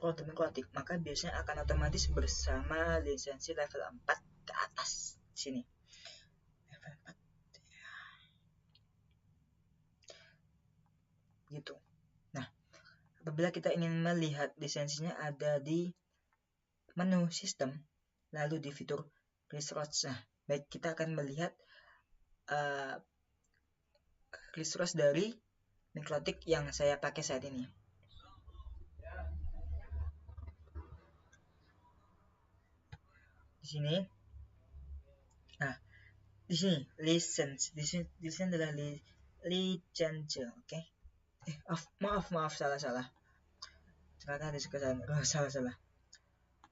router mikrotik, maka biasanya akan otomatis bersama lisensi level 4 ke atas. Sini. Level 4. Gitu. Nah, apabila kita ingin melihat lisensinya ada di menu sistem, lalu di fitur resource. Nah, baik, kita akan melihat resource dari mikrotik yang saya pakai saat ini. Di sini. Nah, di sini license. Di sini adalah license, oke? Maaf, salah. Ternyata ada kesalahan. Salah.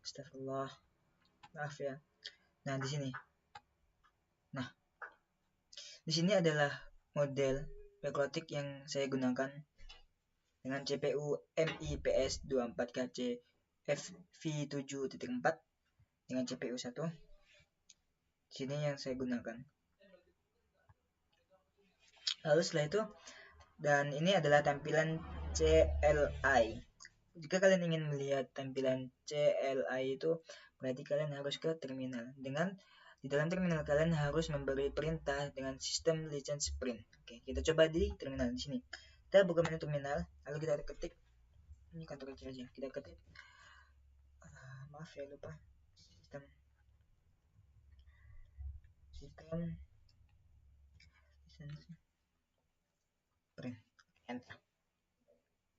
Astagfirullah. Maaf ya. Nah, di sini. Nah, di sini adalah model mikrotik yang saya gunakan dengan CPU MIPS 24KC FV7.4 dengan CPU 1. Sini yang saya gunakan. Lalu setelah itu, dan ini adalah tampilan CLI. Jika kalian ingin melihat tampilan CLI itu, berarti kalian harus ke terminal. Di dalam terminal kalian harus memberi perintah dengan sistem license print. Oke, kita coba di terminal di sini. Kita buka menu terminal, lalu kita ketik, ini kantor kecil aja, kita ketik, maaf ya lupa, sistem license print, enter.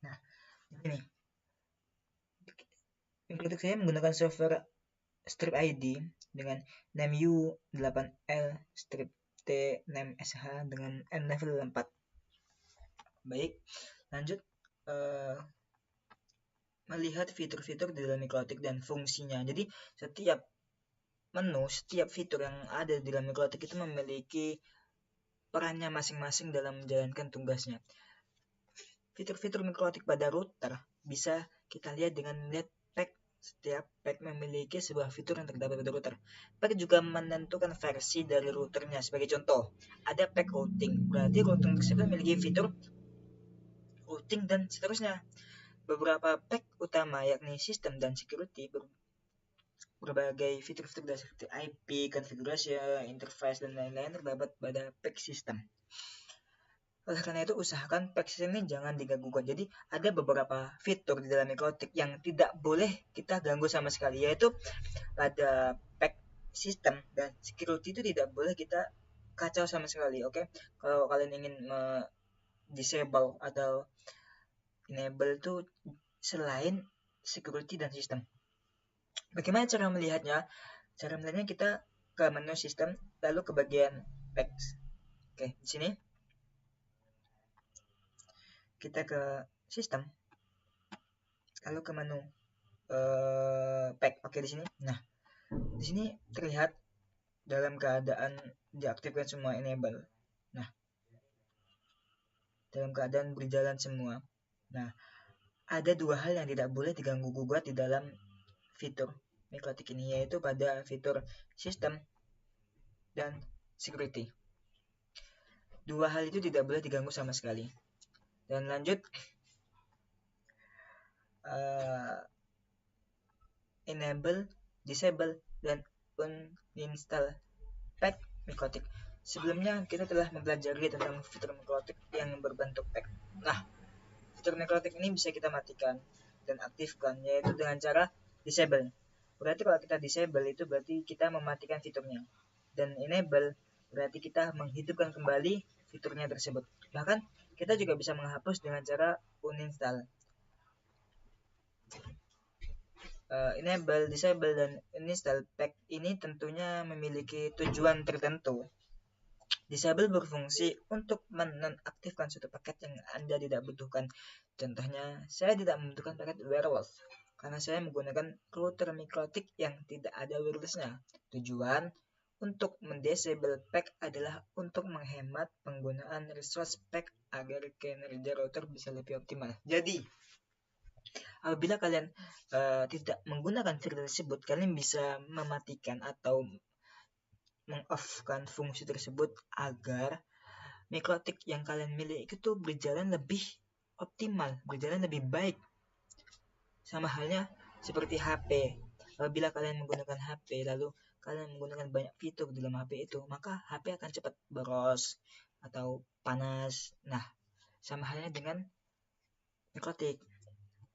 Nah, ini untuk saya menggunakan software strip ID dengan name U8L strip T name SH dengan N level 4. Baik, lanjut melihat fitur-fitur di dalam mikrotik dan fungsinya. Jadi setiap menu, setiap fitur yang ada di dalam mikrotik itu memiliki perannya masing-masing dalam menjalankan tugasnya. Fitur-fitur mikrotik pada router bisa kita lihat dengan melihat pack. Setiap pack memiliki sebuah fitur yang terdapat pada router. Pack juga menentukan versi dari routernya. Sebagai contoh, ada pack routing. Berarti routing tersebut memiliki fitur routing dan seterusnya. Beberapa pack utama yakni sistem dan security berbagai fitur-fitur dasar seperti IP, konfigurasi, interface, dan lain-lain terdapat pada pack sistem. Oleh karena itu, usahakan pack system ini jangan diganggu. Jadi, ada beberapa fitur di dalam mikrotik yang tidak boleh kita ganggu sama sekali, yaitu pada pack system dan security itu tidak boleh kita kacau sama sekali, oke? Kalau kalian ingin disable atau enable itu selain security dan sistem. Bagaimana cara melihatnya? Cara melihatnya kita ke menu sistem, lalu ke bagian packs. Oke, di sini kita ke sistem, lalu ke menu pack. Oke, di sini. Nah, di sini terlihat dalam keadaan diaktifkan semua enable. Nah, dalam keadaan berjalan semua. Nah, ada dua hal yang tidak boleh diganggu gugat di dalam fitur mikrotik ini, yaitu pada fitur sistem dan security. Dua hal itu tidak boleh diganggu sama sekali. Dan lanjut, enable, disable, dan uninstall pack mikrotik. Sebelumnya kita telah mempelajari tentang fitur mikrotik yang berbentuk pack. Nah, fitur mikrotik ini bisa kita matikan dan aktifkan, yaitu dengan cara disable. Berarti kalau kita disable itu berarti kita mematikan fiturnya. Dan enable berarti kita menghidupkan kembali fiturnya tersebut. Bahkan kita juga bisa menghapus dengan cara uninstall. Enable, disable, dan uninstall pack ini tentunya memiliki tujuan tertentu. Disable berfungsi untuk menonaktifkan suatu paket yang Anda tidak butuhkan. Contohnya, saya tidak membutuhkan paket wireless karena saya menggunakan router mikrotik yang tidak ada wirelessnya. Tujuan untuk mendisable pack adalah untuk menghemat penggunaan resource pack agar kinerja router bisa lebih optimal. Jadi, apabila kalian tidak menggunakan fitur tersebut, kalian bisa mematikan atau meng-off-kan fungsi tersebut agar mikrotik yang kalian miliki itu berjalan lebih optimal, berjalan lebih baik. sama halnya seperti HP. Apabila kalian menggunakan HP lalu kalian menggunakan banyak fitur dalam HP itu, maka HP akan cepat boros atau panas. Nah, sama halnya dengan Niklotik.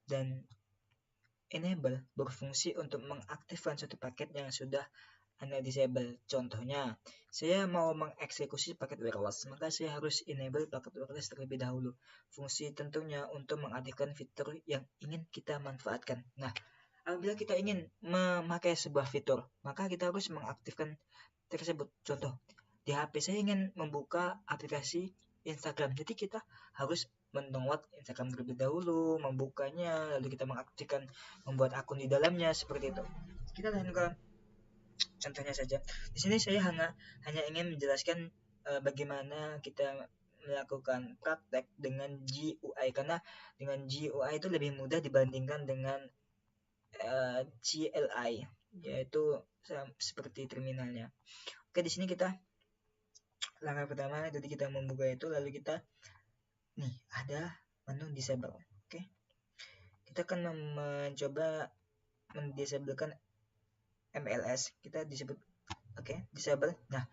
Dan enable berfungsi untuk mengaktifkan suatu paket yang sudah Anda disable. Contohnya, saya mau mengeksekusi paket wireless, maka saya harus enable paket wireless terlebih dahulu. Fungsi tentunya untuk mengaktifkan fitur yang ingin kita manfaatkan. Nah, apabila kita ingin memakai sebuah fitur, maka kita harus mengaktifkan tersebut. Contoh, di HP saya ingin membuka aplikasi Instagram, jadi kita harus mendownload Instagram terlebih dahulu, membukanya, lalu kita mengaktifkan, membuat akun di dalamnya, seperti itu. Kita lakukan contohnya saja. Di sini saya hanya ingin menjelaskan bagaimana kita melakukan praktek dengan GUI, karena dengan GUI itu lebih mudah dibandingkan dengan CLI, yaitu seperti terminalnya. Oke, di sini kita langkah pertama, jadi kita membuka itu, lalu kita nih ada menu disable. Oke, kita akan mencoba mendisablekan MLS. Kita disebut disable. Nah,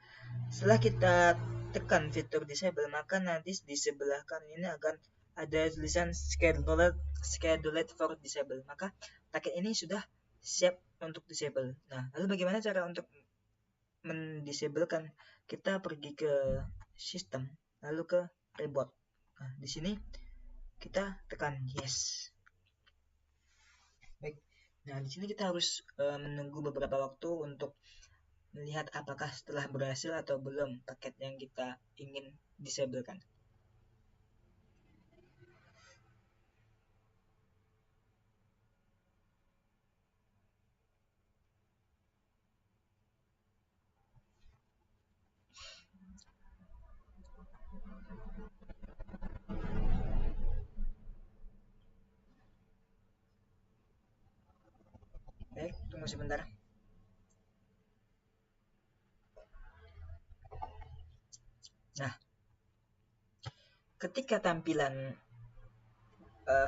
setelah kita tekan fitur disable, maka nanti di sebelah kanan ini akan ada tulisan scheduled for disable. Maka paket ini sudah siap untuk disable. Nah, lalu bagaimana cara untuk mendisablekan? Kita pergi ke sistem, lalu ke reboot. Nah, di sini kita tekan yes. Baik. Nah, di sini kita harus menunggu beberapa waktu untuk melihat apakah setelah berhasil atau belum paket yang kita ingin disablekan. Baik, tunggu sebentar. Nah, ketika tampilan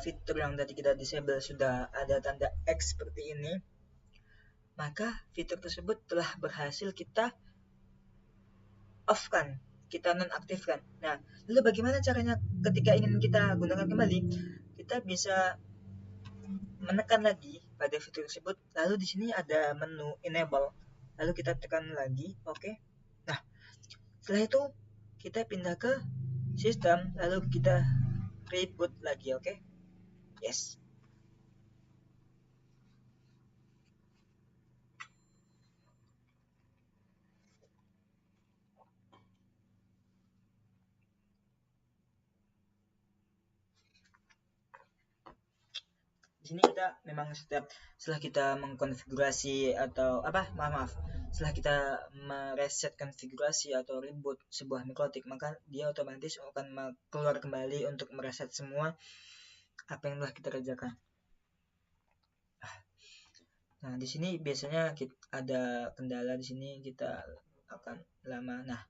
fitur yang tadi kita disable sudah ada tanda X seperti ini, maka fitur tersebut telah berhasil kita off-kan, kita nonaktifkan. Nah, lalu bagaimana caranya ketika ingin kita gunakan kembali? Kita bisa menekan lagi pada fitur tersebut, lalu di sini ada menu enable, lalu kita tekan lagi, oke. Nah, setelah itu kita pindah ke sistem, lalu kita reboot lagi, oke. Yes. Di sini kita memang setelah kita mengkonfigurasi atau setelah kita mereset konfigurasi atau reboot sebuah Niklotik, maka dia otomatis akan keluar kembali untuk mereset semua apa yang telah kita kerjakan. Nah, di sini biasanya ada kendala, di sini kita akan lama. Nah,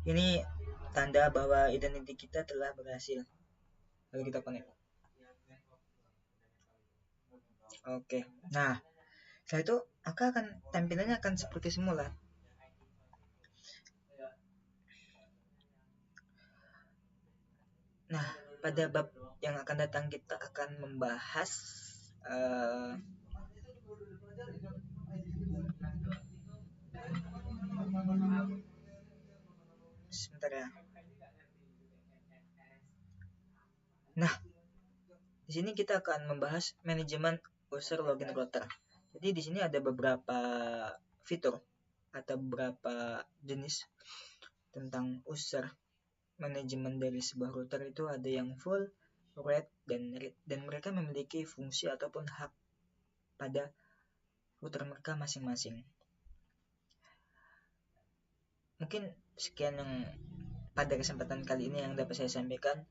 ini tanda bahwa identity kita telah berhasil. Lalu kita connect. Oke. Nah, setelah itu tampilannya akan seperti semula. Nah, pada bab yang akan datang kita akan membahas sebentar ya. Nah, di sini kita akan membahas manajemen user login router. Jadi di sini ada beberapa fitur atau beberapa jenis tentang user manajemen dari sebuah router. Itu ada yang full, red, dan read, dan mereka memiliki fungsi ataupun hak pada router mereka masing-masing. Mungkin sekian yang pada kesempatan kali ini yang dapat saya sampaikan.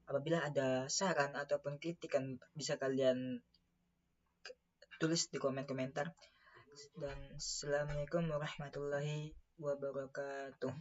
Apabila ada saran ataupun kritikan, bisa kalian tulis di komen-komentar. Dan Assalamualaikum warahmatullahi wabarakatuh.